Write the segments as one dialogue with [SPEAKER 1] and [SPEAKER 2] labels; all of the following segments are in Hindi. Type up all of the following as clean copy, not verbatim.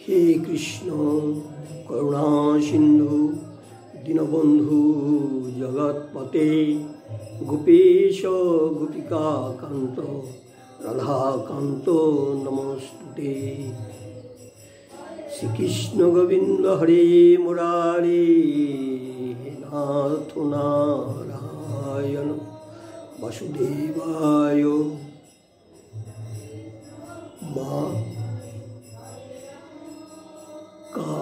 [SPEAKER 1] हे कृष्ण करुणा सिंधु दीनबंधु जगतपते गोपेश गोपिका कांत राधा कांत नमस्तुते। श्री कृष्ण गोविंद हरे मुरारे हे नाथ नारायण वासुदेवाय। माँ का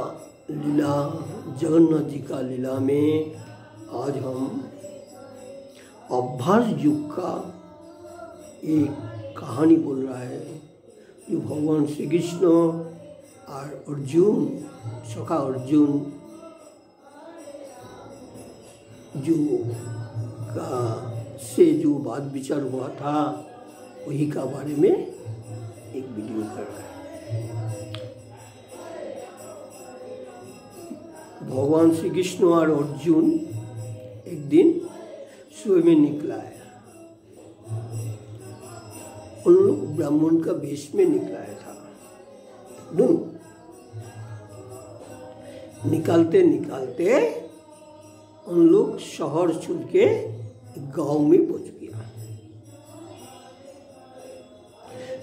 [SPEAKER 1] लीला, जगन्नाथ जी का लीला में आज हम अभ्यास युग का एक कहानी बोल रहा है जो भगवान श्री कृष्ण और अर्जुन, सखा अर्जुन जो का से जो बात विचार हुआ था वही का बारे में एक वीडियो कर रहा है। भगवान श्री कृष्ण और अर्जुन एक दिन सुबह में निकला है। उन लोग ब्राह्मण का वेश में निकलाया था। दोनों निकालते निकालते उन लोग शहर छोड़ के गांव में पहुंच गया।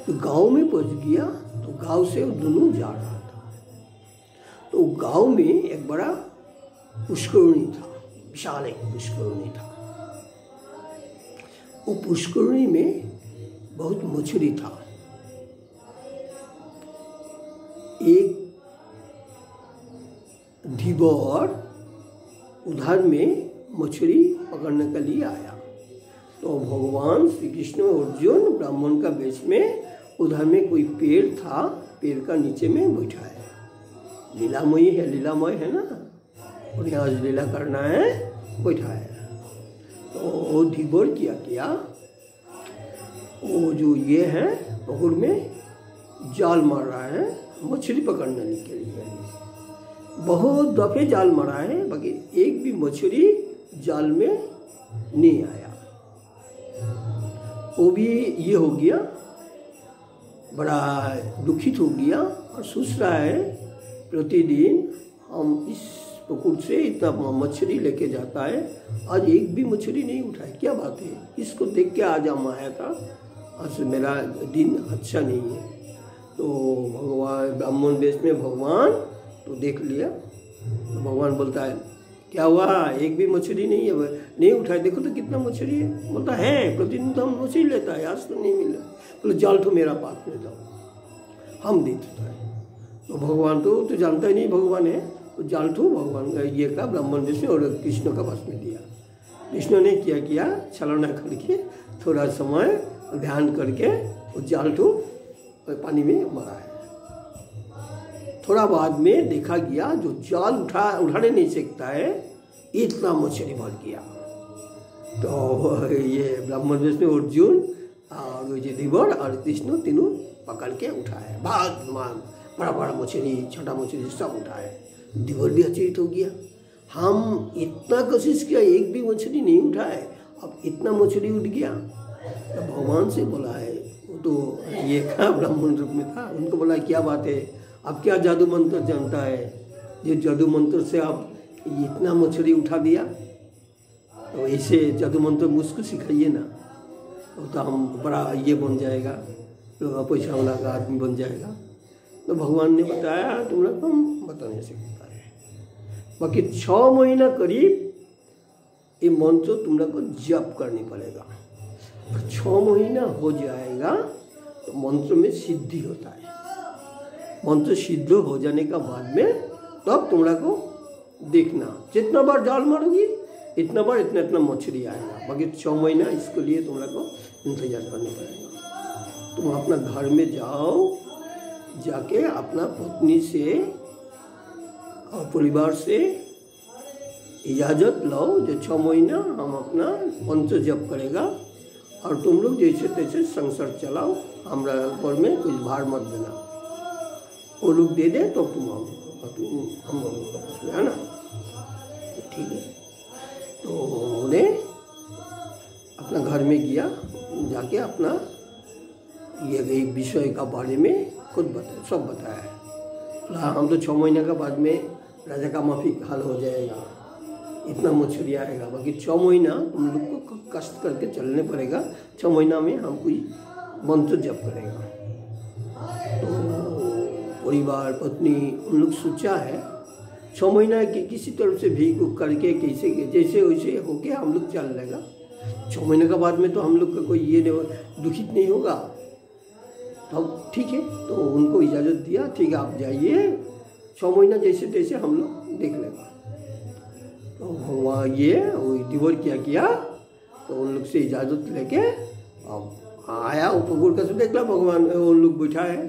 [SPEAKER 1] तो गांव में पहुंच गया तो गांव से वो दोनों जा रहा था। तो गांव में एक बड़ा पुष्करणी था, विशाल एक पुष्करणी था। वो पुष्करणी में बहुत मछली था। एक धीवर उधर में मछली पकड़ने के लिए आया। तो भगवान श्री कृष्ण अर्जुन ब्राह्मण का वेश में उधर में कोई पेड़ था, पेड़ का नीचे में बैठा है। लीलामयी है, लीलामय है ना, और यहाँ लीला करना है, बैठा है। तो वो धीवर क्या किया, वो जो ये है पकड़ में जाल मार रहा है मछली पकड़ने के लिए। बहुत दफे जाल मारा है, बाकी एक भी मछली जाल में नहीं आया। वो भी ये हो गया, बड़ा दुखित हो गया और सोच रहा है प्रतिदिन हम इस पुकुर से इतना मछली लेके जाता है, आज एक भी मछली नहीं उठाए, क्या बात है। इसको देख के आज हम आया था, आज मेरा दिन अच्छा नहीं है। तो भगवान ब्राह्मण वेश में भगवान तो देख लिया। तो भगवान बोलता है क्या हुआ, एक भी मछली नहीं है, नहीं उठाए, देखो तो कितना मछली है। बोलता है प्रतिदिन तो हम मछली लेता है, आज तो नहीं मिला। बोले जाल तो मेरा पास में दो, हम दे देता है। तो भगवान तो जानता ही नहीं भगवान है, तो जाल तो भगवान का ये का ब्राह्मण वेश में और कृष्ण का पास में दिया। कृष्ण ने क्या किया, छलना करके थोड़ा समय ध्यान करके वो जाल तो पानी में मरा है। थोड़ा बाद में देखा गया जो जाल उठाने नहीं सकता है, इतना मछली भर गया। तो ये ब्राह्मण वेश में अर्जुन और ये धीवर और कृष्ण तीनों पकड़ के उठाए। बहुत बड़ा बड़ा मछली, छोटा मछली सब उठाए। धीवर भी अचेत हो गया, हम इतना कोशिश किया एक भी मछली नहीं उठाए, अब इतना मछली उठ गया। तो भगवान से बोला है, वो तो ये का ब्राह्मण रूप में था, उनको बोला क्या बात है, आप क्या जादू मंत्र जानता है, जो जादू मंत्र से आप इतना मछली उठा दिया। तो ऐसे जादू मंत्र मुझको सिखाइए ना, तो हम बड़ा ये बन जाएगा, पैसा वाला का आदमी बन जाएगा। तो भगवान ने बताया तुम लोग हम बता नहीं सकता है, बाकी 6 महीना करीब ये मंत्र तुम लोग को जप करनी पड़ेगा। 6 महीना हो जाएगा तो मंत्र में सिद्धि होता है। मंत्र सिद्ध हो जाने का बाद में तब तुम लोग को देखना, जितना बार जाल मारोगी इतना बार इतना इतना मछली आएगा। बाकी 6 महीना इसके लिए तुम लोग को इंतजार करना पड़ेगा। तुम अपना घर में जाओ, जाके अपना पत्नी से और परिवार से इजाज़त लो जो 6 महीना हम अपना मंत्र जप करेगा और तुम लोग जैसे तैसे संसार चलाओ, हमारा ऊपर में कुछ भार मत देना। वो लोग दे दे तो तुम हम आपस में है ना, ठीक है। तो उन्हें अपना घर में गया, जाके अपना ये विषय का बारे में खुद बताया, सब बताया। हम तो 6 महीने का बाद में राजा का माफिक हाल हो जाएगा, इतना मछली आएगा। बाकी 6 महीना तुम लोग को कष्ट करके चलने पड़ेगा। 6 महीना में हम कोई मंत्र जप करेगा। तो परिवार पत्नी उन लोग सोचा है 6 महीना की किसी तरफ से भी करके कैसे जैसे वैसे होके हम लोग चल लेगा। 6 महीने के बाद में तो हम लोग का कोई ये दुखित नहीं होगा। तब ठीक है, तो उनको इजाज़त दिया, ठीक है आप जाइए, 6 महीना जैसे तैसे हम लोग देख लेगा। तो वहाँ ये डिवोर किया तो उन लोग से इजाज़त लेके अब आया उपकूल का से देखला भगवान उन लोग बैठा है।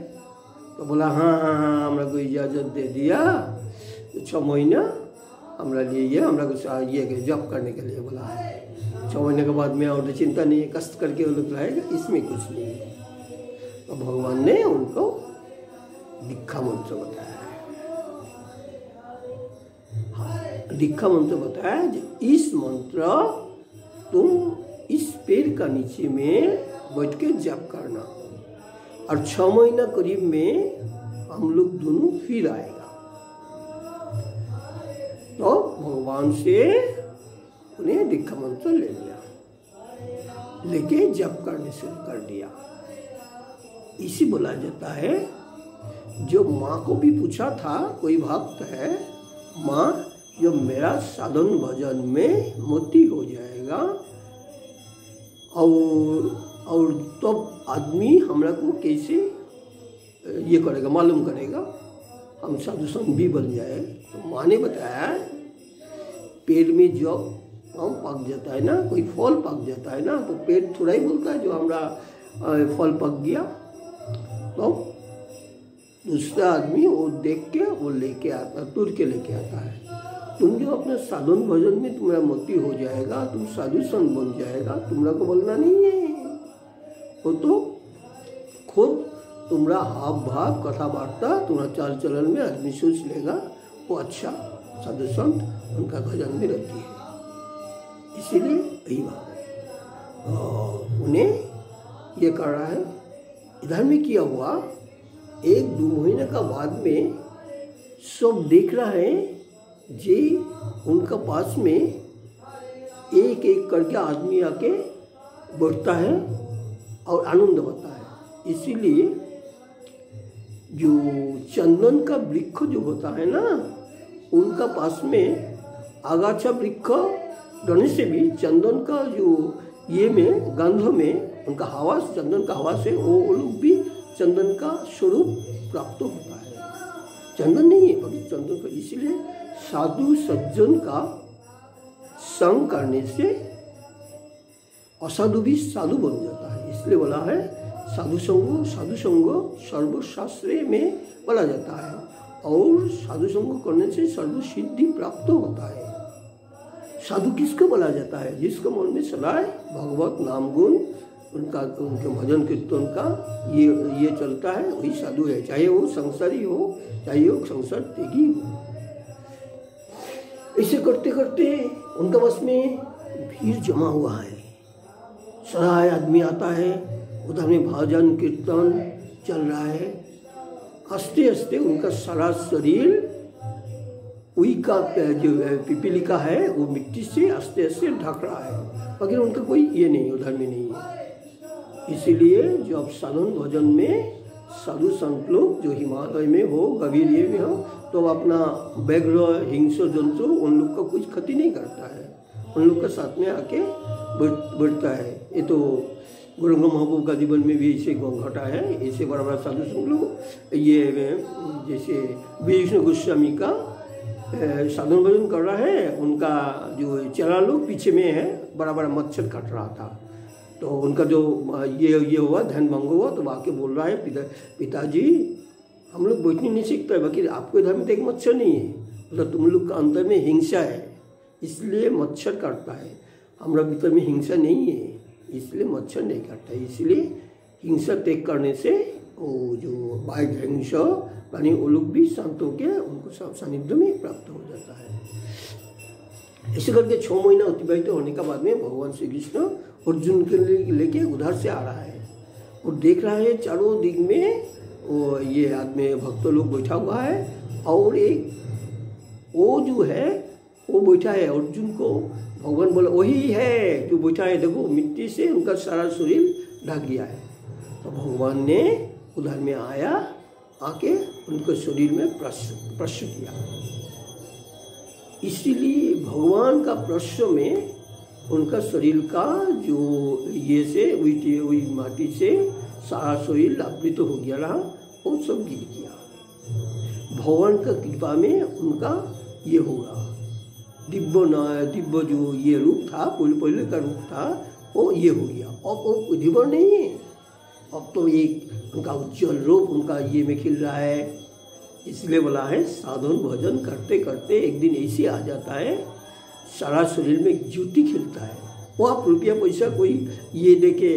[SPEAKER 1] तो बोला हाँ हमरा को इजाज़त दे दिया, तो 6 महीना हमरा लिए ये हमरा को ये जॉब करने के लिए बोला है। 6 महीने के बाद में और चिंता नहीं है, कष्ट करके वो लोग लाएगा, इसमें कुछ नहीं है। तो भगवान ने उनको दीक्षा मंत्र बताया। दीक्षा मंत्र बताया इस मंत्र तुम इस पेड़ का नीचे में बैठ के जप करना और 6 महीना करीब में हम लोग दोनों फिर आएगा। तो भगवान से उन्हें दीक्षा मंत्र ले लिया, लेके जप करने शुरू कर दिया। इसी बोला जाता है, जो माँ को भी पूछा था कोई भक्त है, माँ जो मेरा साधन भजन में मोती हो जाएगा और तो आदमी हमरा को कैसे ये करेगा, मालूम करेगा, हम साधु संत भी बन जाए। तो माँ ने बताया पेड़ में जो आम पक जाता है ना, कोई फल पक जाता है ना, तो पेड़ थोड़ा ही बोलता है जो हमारा फल पक गया। तो दूसरा आदमी वो देख के वो लेके आता, तुर के लेके आता है। तुम जो अपने साधन भजन में तुम्हारा मोती हो जाएगा, तुम साधु संत बन जाएगा, तुम्हारा को बोलना नहीं है, वो तो खुद तुम्हारा हाव भाव कथा वार्ता तुम्हारा चाल चलन में आदमी सोच लेगा वो अच्छा साधु संत उनका भजन में रहती है। इसीलिए यही बात है, उन्हें ये कर रहा है। इधर में किया हुआ 1-2 महीने का बाद में सब देख रहा है जी, उनका पास में एक एक करके आदमी आके बैठता है और आनंद होता है। इसीलिए जो चंदन का वृक्ष जो होता है ना, उनका पास में आगाछा वृक्ष रहने से भी चंदन का जो ये में गंध में उनका हवा, चंदन का हवा से वो लोग भी चंदन का स्वरूप प्राप्त होता है। चंदन नहीं है बल्कि चंदन का। इसीलिए साधु सज्जन का संग करने से असाधु भी साधु बन जाता है। इसलिए बोला है साधु संग सर्वशास्त्रे में बोला जाता है, और साधु संग करने से सर्व सिद्धि प्राप्त होता है। साधु किसको बोला जाता है? जिसको मन में सदाए भगवत नाम गुण उनका, उनके भजन कीर्तन का ये चलता है, वही साधु है। चाहे वो संसारी हो, चाहे वो संसार त्यागी हो। ऐसे करते करते उनका बस में भीड़ जमा हुआ है। सराय आदमी आता है, उधर में भजन कीर्तन चल रहा है। हंसते हंसते उनका सारा शरीर उई का जो पिपीलिका है वो मिट्टी से हंसते हंसते ढक रहा है, मगर उनका कोई ये नहीं, उधर में नहीं है। इसीलिए जब साधन भजन में साधु संत लोग जो हिमालय में हो, गंभीर ये में हो, तो अपना व्याघ्र हिंसक जंतु उन लोग का कुछ क्षति नहीं करता है, उन लोग के साथ में आके बैठता है। ये तो गुरु महबूब का जीवन में भी ऐसे घटा है। ऐसे बड़ा बड़ा साधु संत लोग, ये जैसे विष्णु गोस्वामी का साधन भजन कर रहा है, उनका जो चेला लोग पीछे में है, बड़ा बड़ा मच्छर काट रहा था। तो उनका जो ये हुआ, ध्यान भंग हुआ, तो आके बोल रहा है पिताजी हम लोग बैठने नहीं सीखते, बाकी आपको इधर में तो एक मच्छर नहीं है, मतलब तुम लोग का अंतर में हिंसा है इसलिए मच्छर काटता है, हमारा भीतर में हिंसा नहीं है इसलिए मच्छर नहीं काटता है। इसलिए हिंसा त्याग करने से वो जो बाघ हिंसा यानी वो लोग भी शांत होकर उनको सानिध्य में प्राप्त हो जाता है। ऐसे करके 6 महीना अतिबाहित होने के बाद में भगवान श्री कृष्ण अर्जुन के लेके उधर से आ रहा है और देख रहा है चारों दिग में वो ये आदमी भक्त लोग बैठा हुआ है और एक वो जो है वो बैठा है। अर्जुन को भगवान बोला वही है जो बैठा है, देखो मिट्टी से उनका सारा शरीर ढक गया है। तो भगवान ने उधर में आया, आके उनके शरीर में स्पर्श किया। इसीलिए भगवान का स्पर्श में उनका शरीर का जो ये से वही माटी से सारा शरीर आवृत हो गया रहा, वो सब गिर गया। भगवान का कृपा में उनका ये होगा दिव्य जो ये रूप था, पहले का रूप था, वो ये हो गया। अब वो दिव्य नहीं है, अब तो एक उनका उज्जवल रूप उनका ये में खिल रहा है। इसलिए बोला है साधन भजन करते करते एक दिन ऐसे आ जाता है सारा शरीर में ज्योति खिलता है। वो आप रुपया पैसा कोई ये देके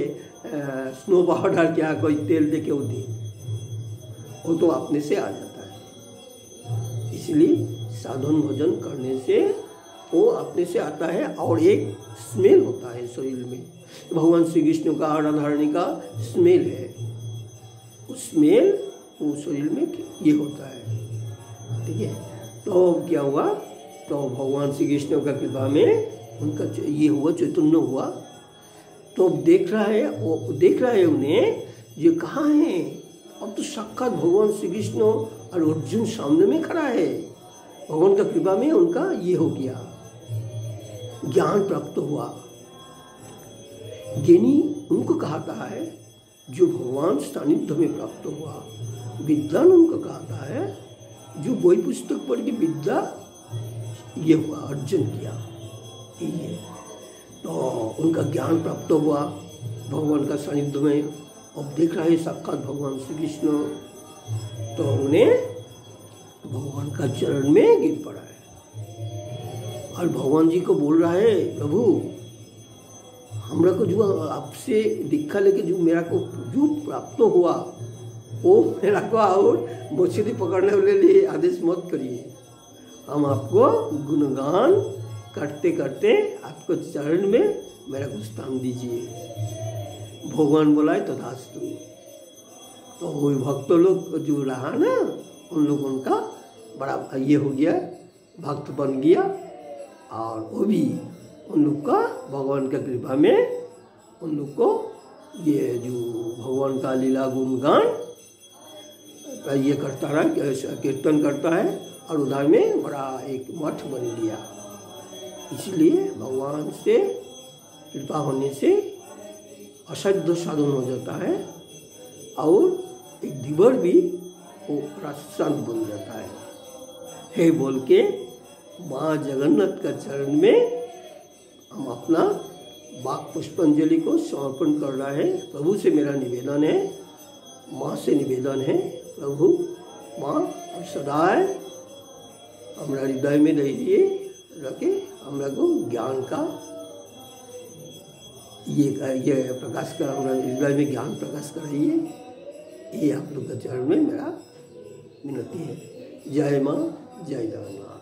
[SPEAKER 1] स्नो पाउडर क्या कोई तेल देके वो दे, वो तो अपने से आ जाता है। इसलिए साधन भजन करने से वो अपने से आता है और एक स्मेल होता है शरीर में। भगवान श्री कृष्ण का राधा रानी का स्मेल है, उस स्मेल वो शरीर में ये होता है, ठीक है। तो क्या हुआ, तो भगवान श्री कृष्ण का कृपा में उनका ये हुआ, चैतन्य हुआ। तो देख रहा है उन्हें ये कहाँ है। अब तो साक्षात भगवान श्री कृष्ण और अर्जुन सामने में खड़ा है। भगवान का कृपा में उनका ये हो गया, ज्ञान प्राप्त हुआ। ज्ञानी उनको कहता है जो भगवान सानिध्य में प्राप्त हुआ। विद्वान उनको कहता है जो वही पुस्तक पढ़ के विद्या ये हुआ, अर्जन किया, ये तो उनका ज्ञान प्राप्त हुआ भगवान का सानिध्य में। अब देख रहा है साक्षात भगवान श्री कृष्ण, तो उन्हें भगवान का चरण में गिर पड़ा है और भगवान जी को बोल रहा है, प्रभु हमरा को जो आपसे दीक्षा लेके जो मेरा को जो प्राप्त हुआ वो मेरा को और मछली पकड़ने वाले लिए आदेश मत करिए। हम आपको गुणगान करते करते आपको चरण में मेरा को स्थान दीजिए। भगवान बोला तथास्तु। तो वो भक्त लोग जो रहा ना, उन लोग उनका बड़ा ये हो गया, भक्त बन गया। और वो भी उन लोग का भगवान का कृपा में उन लोग को ये जो भगवान का लीला गुणगान ये करता रहा, कीर्तन करता है और उधर में बड़ा एक मठ बन गया। इसलिए भगवान से कृपा होने से असाध्य साधन हो जाता है और एक धीवर भी वो संत बन जाता है। हे बोल के माँ जगन्नाथ का चरण में हम अपना वाक पुष्पांजलि को समर्पण कर रहा है। प्रभु से मेरा निवेदन है, माँ से निवेदन है, प्रभु माँ अब सदाए हमारा हृदय में रहिए, रखे हमरा को ज्ञान का ये प्रकाश कर, हमारा हृदय में ज्ञान प्रकाश कराइए। ये आप लोग के चरण में मेरा विनती है। जय माँ, जय जगन्नाथ।